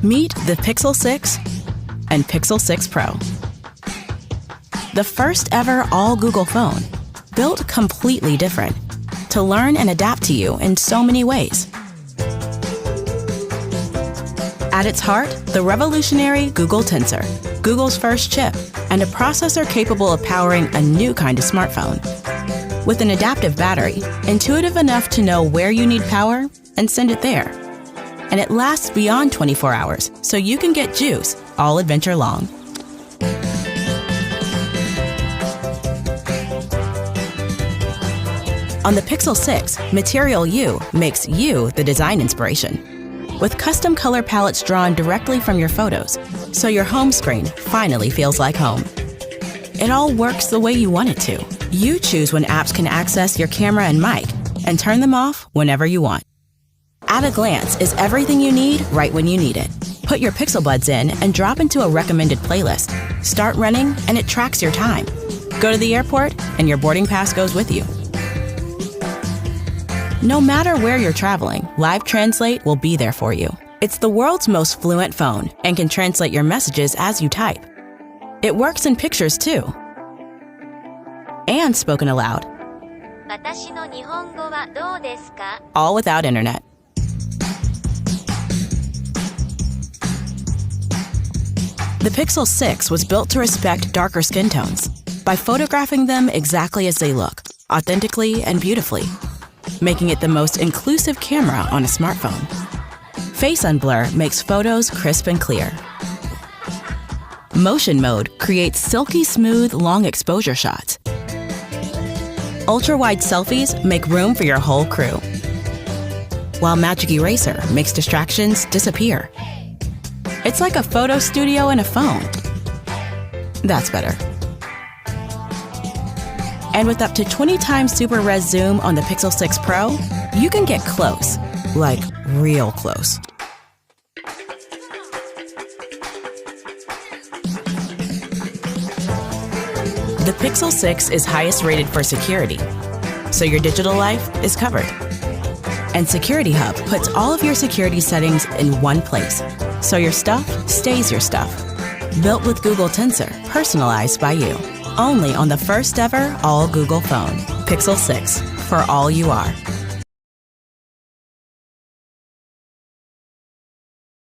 Meet the Pixel 6 and Pixel 6 Pro. The first ever all Google phone, built completely different to learn and adapt to you in so many ways. At its heart, the revolutionary Google Tensor, Google's first chip, and a processor capable of powering a new kind of smartphone. With an adaptive battery, intuitive enough to know where you need power and send it there. And it lasts beyond 24 hours, so you can get juice all adventure long. On the Pixel 6, Material You makes you the design inspiration, with custom color palettes drawn directly from your photos, so your home screen finally feels like home. It all works the way you want it to. You choose when apps can access your camera and mic, and turn them off whenever you want. At a Glance is everything you need right when you need it. Put your Pixel Buds in and drop into a recommended playlist. Start running and it tracks your time. Go to the airport and your boarding pass goes with you. No matter where you're traveling, Live Translate will be there for you. It's the world's most fluent phone and can translate your messages as you type. It works in pictures too. And spoken aloud. All without internet. The Pixel 6 was built to respect darker skin tones by photographing them exactly as they look, authentically and beautifully, making it the most inclusive camera on a smartphone. Face Unblur makes photos crisp and clear. Motion Mode creates silky smooth long exposure shots. Ultra-wide selfies make room for your whole crew, while Magic Eraser makes distractions disappear. It's like a photo studio and a phone. That's better. And with up to 20 times super res zoom on the Pixel 6 Pro, you can get close, like real close. The Pixel 6 is highest rated for security, so your digital life is covered. And Security Hub puts all of your security settings in one place, so your stuff stays your stuff. Built with Google Tensor, personalized by you. Only on the first ever all Google phone, Pixel 6, for all you are.